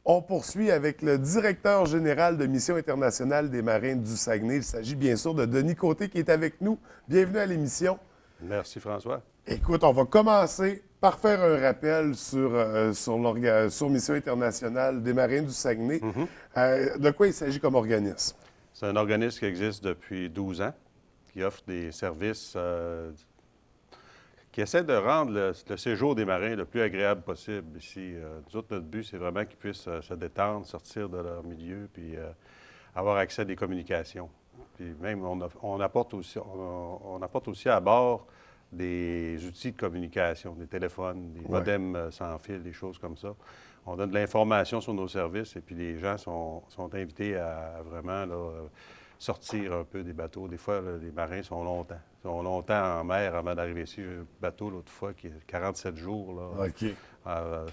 On poursuit avec le directeur général de Mission internationale des marins du Saguenay. Il s'agit bien sûr de Denis Côté qui est avec nous. Bienvenue à l'émission. Merci, François. Écoute, on va commencer par faire un rappel sur Mission internationale des marins du Saguenay. De quoi il s'agit comme organisme? C'est un organisme qui existe depuis 12 ans, qui offre des services, qui essaie de rendre le séjour des marins le plus agréable possible ici. Nous autres, notre but, c'est vraiment qu'ils puissent se détendre, sortir de leur milieu, puis avoir accès à des communications. Puis même, on apporte aussi à bord des outils de communication, des téléphones, des modems sans fil, des choses comme ça. On donne de l'information sur nos services et puis les gens sont invités à vraiment là, sortir un peu des bateaux. Des fois, là, les marins sont longtemps en mer avant d'arriver ici. Un bateau, l'autre fois, qui est 47 jours, là, OK.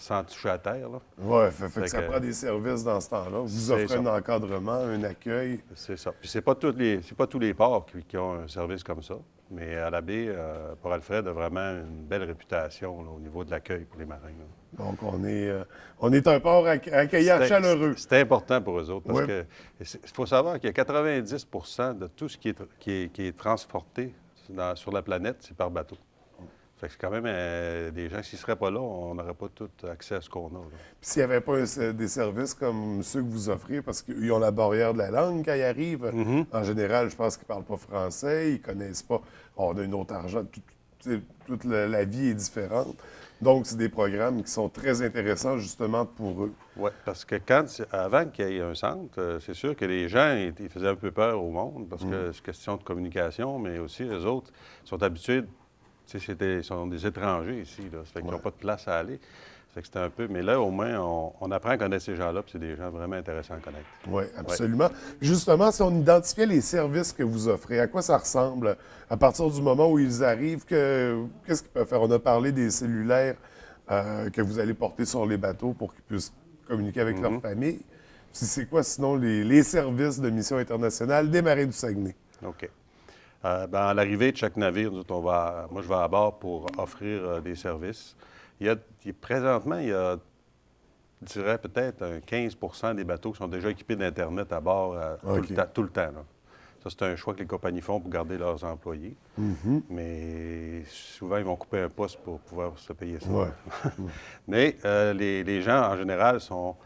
sans toucher à terre. Oui, fait que ça prend des services dans ce temps-là. Vous offrez un encadrement, un accueil. C'est ça. Puis c'est pas tous les ports qui ont un service comme ça. Mais à la baie, Port-Alfred a vraiment une belle réputation là, au niveau de l'accueil pour les marins. Là. Donc, on est un port accueillant chaleureux. C'est important pour eux autres parce Oui. que il faut savoir qu'il y a 90 de tout ce qui est transporté sur la planète, c'est par bateau. Fait que c'est quand même des gens, s'ils ne seraient pas là, on n'aurait pas tout accès à ce qu'on a. Là. Puis s'il n'y avait pas des services comme ceux que vous offrez, parce qu'ils ont la barrière de la langue quand ils arrivent, en général, je pense qu'ils ne parlent pas français, ils ne connaissent pas. On a une autre argent, toute la vie est différente. Donc, c'est des programmes qui sont très intéressants justement pour eux. Oui, parce que avant qu'il y ait un centre, c'est sûr que les gens ils faisaient un peu peur au monde parce que c'est question de communication, mais aussi les autres sont habitués. Ils sont des étrangers ici, là. Ça fait qu'ils n'ont pas de place à aller. Ça fait que c'était un peu... Mais là, au moins, on apprend à connaître ces gens-là, puis c'est des gens vraiment intéressants à connaître. Oui, absolument. Justement, si on identifiait les services que vous offrez, à quoi ça ressemble à partir du moment où ils arrivent, qu'est-ce qu'ils peuvent faire? On a parlé des cellulaires que vous allez porter sur les bateaux pour qu'ils puissent communiquer avec leur famille. Puis c'est quoi sinon les services de Mission internationale des marins du Saguenay? OK. À l'arrivée de chaque navire, moi, je vais à bord pour offrir des services. Présentement, il y a, je dirais, peut-être un 15 des bateaux qui sont déjà équipés d'Internet à bord tout le temps. Là. Ça, c'est un choix que les compagnies font pour garder leurs employés. Mais souvent, ils vont couper un poste pour pouvoir se payer ça. Mais les gens, en général, sont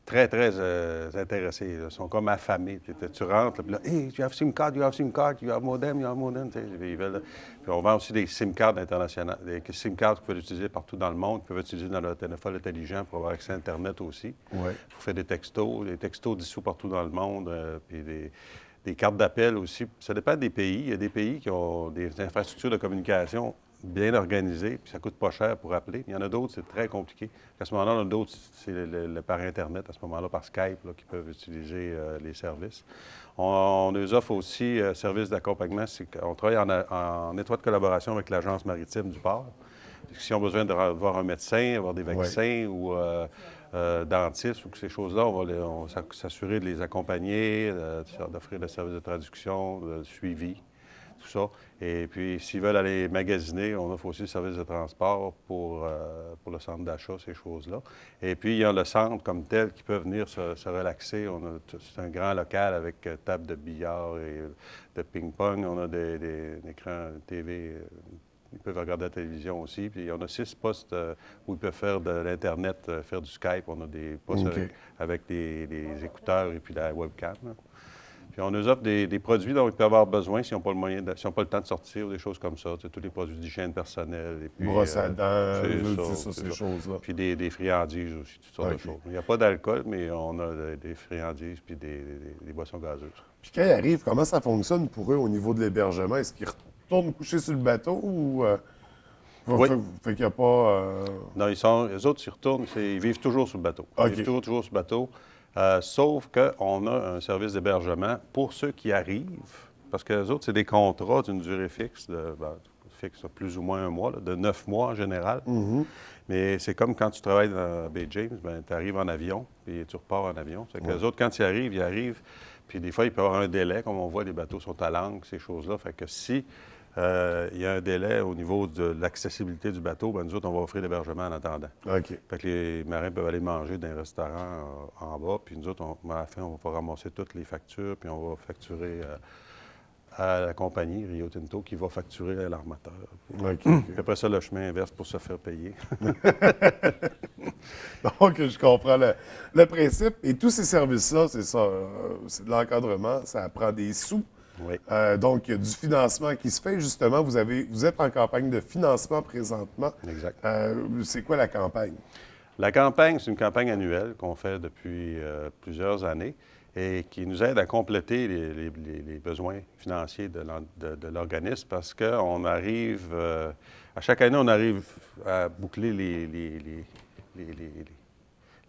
très, très intéressés. Ils sont comme affamés. Tu rentres, puis là, « Hey, you have SIM card, you have SIM card, you have modem, you have modem. » Puis on vend aussi des SIM cards internationales, des SIM cards qu'ils peuvent utiliser partout dans le monde, qu'ils peuvent utiliser dans leur téléphone intelligent pour avoir accès à Internet aussi, pour faire des textos dissous partout dans le monde, puis des cartes d'appel aussi. Ça dépend des pays. Il y a des pays qui ont des infrastructures de communication bien organisé, puis ça coûte pas cher pour appeler. Il y en a d'autres, c'est très compliqué. À ce moment-là, il y en a d'autres, c'est par Internet, à ce moment-là, par Skype, là, qui peuvent utiliser les services. On nous offre aussi services d'accompagnement. On travaille en étroite collaboration avec l'Agence maritime du port. Si on a besoin de voir un médecin, avoir des vaccins ou dentistes ou ces choses-là, on va s'assurer de les accompagner, d'offrir le service de traduction, de suivi. Tout ça. Et puis, s'ils veulent aller magasiner, on offre aussi le service de transport pour le centre d'achat, ces choses-là. Et puis, il y a le centre comme tel qui peut venir se relaxer. C'est un grand local avec table de billard et de ping-pong. On a des écrans TV. Ils peuvent regarder la télévision aussi. Puis, on a 6 postes où ils peuvent faire de l'Internet, faire du Skype. On a des postes avec des écouteurs et puis la webcam. Là. Puis on nous offre des produits dont ils peuvent avoir besoin s'ils n'ont pas s'ils n'ont pas le temps de sortir ou des choses comme ça. Tous les produits d'hygiène personnelle. Et puis, brosse à dents, ces choses-là. Puis des friandises aussi, toutes sortes de choses. Il n'y a pas d'alcool, mais on a des friandises puis des boissons gazeuses. Puis quand ils arrivent, comment ça fonctionne pour eux au niveau de l'hébergement? Est-ce qu'ils retournent coucher sur le bateau ou... Fait qu'il n'y a pas... Non, eux autres, ils retournent, ils vivent toujours sur le bateau. Ils vivent toujours sur le bateau. Sauf qu'on a un service d'hébergement pour ceux qui arrivent, parce que les autres, c'est des contrats d'une durée fixe, fixe plus ou moins un mois, là, de 9 mois en général. Mais c'est comme quand tu travailles dans Bay James, tu arrives en avion, puis tu repars en avion. C'est que les autres, quand ils arrivent, puis des fois, il peut y avoir un délai, comme on voit, les bateaux sont à l'angle, ces choses-là. Fait que si il y a un délai au niveau de l'accessibilité du bateau. Bien, nous autres, on va offrir l'hébergement en attendant. OK. Fait que les marins peuvent aller manger dans un restaurant en bas, puis nous autres, à la fin, on va ramasser toutes les factures, puis on va facturer à la compagnie Rio Tinto qui va facturer à l'armateur. OK. Puis après ça, le chemin inverse pour se faire payer. Donc, je comprends le principe. Et tous ces services-là, c'est ça, c'est de l'encadrement, ça prend des sous. Oui, Donc, il y a du financement qui se fait. Justement, vous êtes en campagne de financement présentement. exact. C'est quoi la campagne? La campagne, c'est une campagne annuelle qu'on fait depuis plusieurs années et qui nous aide à compléter les besoins financiers de l'organisme parce qu'on arrive, à chaque année, on arrive à boucler les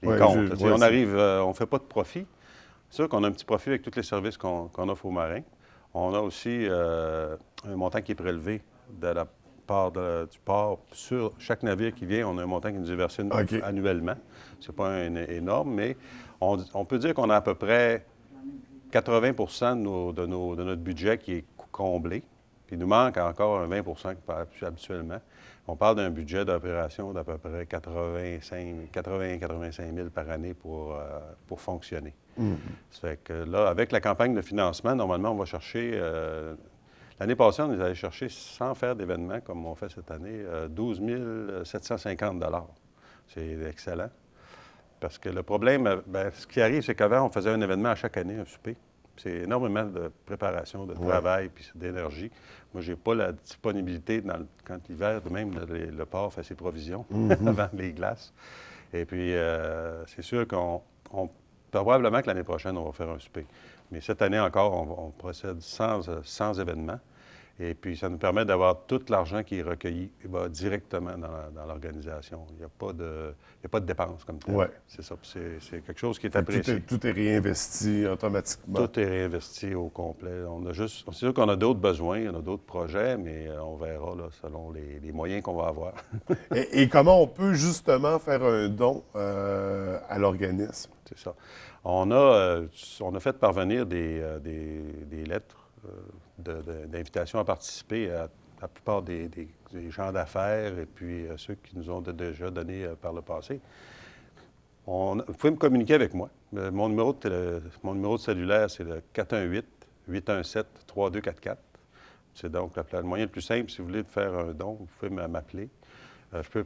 Ouais, comptes. Tu sais, ouais, on arrive, on ne fait pas de profit. C'est sûr qu'on a un petit profit avec tous les services qu'on offre aux marins. On a aussi un montant qui est prélevé de la part du port sur chaque navire qui vient. On a un montant qui nous est versé OK. annuellement. C'est pas énorme, mais on peut dire qu'on a à peu près 80 de notre budget qui est comblé. Puis il nous manque encore un 20 habituellement. On parle d'un budget d'opération d'à peu près 80-85 000 par année pour fonctionner. Ça fait que là, avec la campagne de financement, normalement, on va chercher... l'année passée, on est allé chercher, sans faire d'événements comme on fait cette année, 12 750 $. C'est excellent. Parce que le problème, bien, ce qui arrive, c'est qu'avant, on faisait un événement à chaque année, un souper. C'est énormément de préparation, de travail, puis d'énergie. Moi, je n'ai pas la disponibilité quand l'hiver, même le port fait ses provisions avant les glaces. Et puis, c'est sûr probablement que l'année prochaine, on va faire un souper. Mais cette année encore, on procède sans événement. Et puis, ça nous permet d'avoir tout l'argent qui est recueilli directement dans l'organisation. Il n'y a pas de dépenses comme tel. Ouais. C'est ça. C'est quelque chose qui est Fait que apprécié. tout est réinvesti automatiquement. Tout est réinvesti au complet. C'est sûr qu'on a d'autres besoins, on a d'autres projets, mais on verra là, selon les moyens qu'on va avoir. Et comment on peut justement faire un don à l'organisme? C'est ça. On a fait parvenir des lettres d'invitation à participer à la plupart des gens d'affaires et puis ceux qui nous ont déjà donné par le passé. Vous pouvez me communiquer avec moi. Mon numéro de cellulaire, c'est le 418-817-3244. C'est donc le moyen le plus simple. Si vous voulez faire un don, vous pouvez m'appeler. Je peux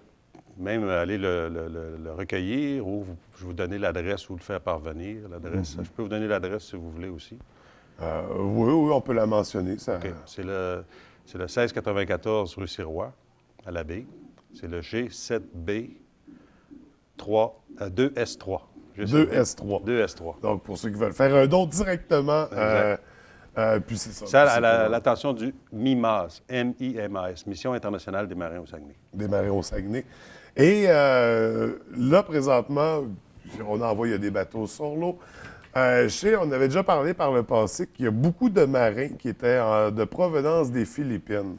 même aller le recueillir ou je vous donner l'adresse ou le faire parvenir. L'adresse, je peux vous donner l'adresse si vous voulez aussi. Oui, on peut la mentionner. Ça... OK. C'est le 1694 rue Sirois, à la baie. C'est le G7B 2S3. 2S3. 2S3. Donc, pour ceux qui veulent faire un don directement, puis c'est ça. C'est à l'attention du MIMAS, M-I-M-A-S, Mission internationale des marins au Saguenay. Des marins au Saguenay. Et là, présentement, on envoie, il y a des bateaux sur l'eau. On avait déjà parlé par le passé qu'il y a beaucoup de marins qui étaient de provenance des Philippines.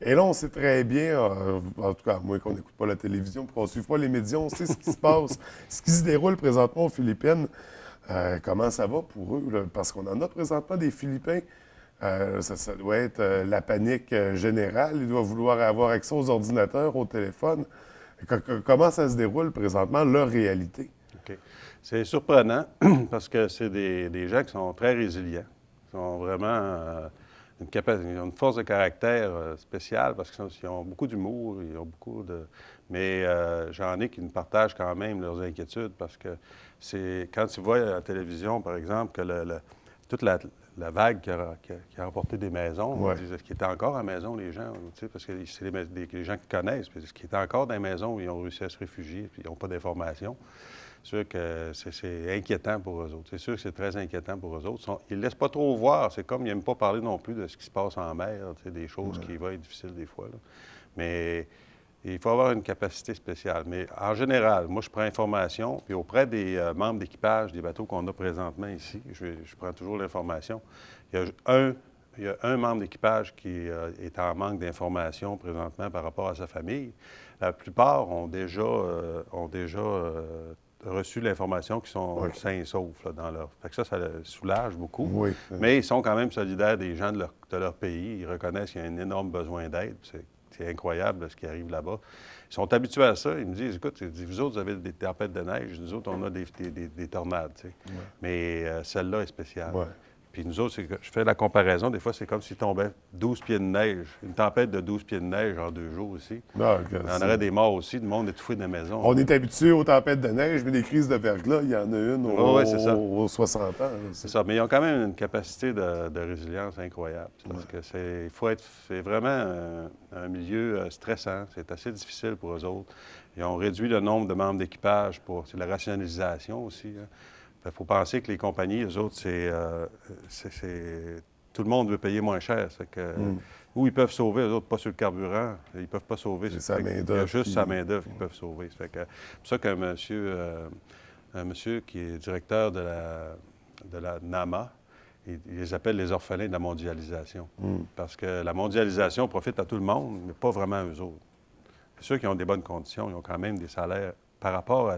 Et là, on sait très bien, en tout cas, moi qu'on n'écoute pas la télévision, qu'on ne suit pas les médias, on sait ce qui se passe, ce qui se déroule présentement aux Philippines. Comment ça va pour eux? Là? Parce qu'on en a présentement des Philippins. Ça doit être la panique générale. Ils doivent vouloir avoir accès aux ordinateurs, au téléphone. Comment ça se déroule présentement, leur réalité? OK. C'est surprenant parce que c'est des gens qui sont très résilients. Ils sont vraiment ils ont une force de caractère spéciale parce qu'ils ont beaucoup d'humour, ils ont beaucoup de... Mais j'en ai qui nous partagent quand même leurs inquiétudes parce que c'est quand tu vois à la télévision, par exemple, que toute la vague qui a remporté des maisons, on dit, est-ce qu'ils étaient encore à la maison, les gens? Tu sais, parce que c'est les gens qui connaissent. Puis est-ce qu'ils étaient encore dans les maisons où ils ont réussi à se réfugier puis ils n'ont pas d'informations? C'est sûr que c'est inquiétant pour eux autres. C'est sûr que c'est très inquiétant pour eux autres. Ils ne laissent pas trop voir. C'est comme ils n'aiment pas parler non plus de ce qui se passe en mer, tu sais, des choses qui vont être difficiles des fois. Là. Mais il faut avoir une capacité spéciale. Mais en général, moi, je prends information, puis auprès des membres d'équipage des bateaux qu'on a présentement ici, je prends toujours l'information. Il y a un membre d'équipage qui est en manque d'informations présentement par rapport à sa famille. La plupart ont déjà reçu l'information qu'ils sont OK. sains et saufs là, dans leur... Fait que ça le soulage beaucoup. Oui. Mais ils sont quand même solidaires des gens de leur pays. Ils reconnaissent qu'il y a un énorme besoin d'aide. C'est incroyable là, ce qui arrive là-bas. Ils sont habitués à ça. Ils me disent, écoute, vous autres, vous avez des tempêtes de neige. Nous autres, on a des tornades. Tu sais. Mais celle-là est spéciale. Ouais. Puis nous autres, je fais la comparaison. Des fois, c'est comme s'il tombait 12 pieds de neige. Une tempête de 12 pieds de neige en 2 jours aussi. Ah, Il y en aurait des morts aussi, du monde étouffé dans la maison. On est habitué aux tempêtes de neige, mais des crises de verglas, il y en a une c'est ça. aux 60 ans. C'est ça. Mais ils ont quand même une capacité de résilience incroyable. Parce que c'est vraiment un milieu stressant. C'est assez difficile pour eux autres. Ils ont réduit le nombre de membres d'équipage c'est la rationalisation aussi. Il faut penser que les compagnies, eux autres, tout le monde veut payer moins cher. Où ils peuvent sauver, eux autres, pas sur le carburant. Ils ne peuvent pas sauver. C'est sa main-d'œuvre. Il y a juste sa main-d'œuvre qu'ils peuvent sauver. C'est pour ça qu'un monsieur qui est directeur de la NAMA, il les appelle les orphelins de la mondialisation. Parce que la mondialisation profite à tout le monde, mais pas vraiment à eux autres. C'est sûr qu'ils ont des bonnes conditions. Ils ont quand même des salaires par rapport à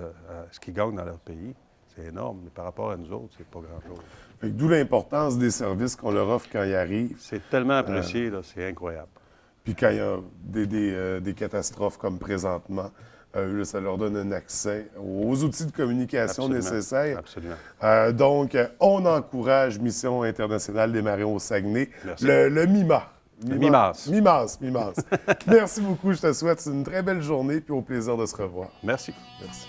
ce qu'ils gagnent dans leur pays. C'est énorme, mais par rapport à nous autres, c'est pas grand-chose. D'où l'importance des services qu'on leur offre quand ils arrivent. C'est tellement apprécié, là, c'est incroyable. Puis quand il y a des catastrophes comme présentement, là, ça leur donne un accès aux outils de communication nécessaires. Absolument. Donc, on encourage Mission internationale des marins au Saguenay. Merci. Le MIMA. MIMAS. Merci beaucoup. Je te souhaite une très belle journée puis au plaisir de se revoir. Merci. Merci.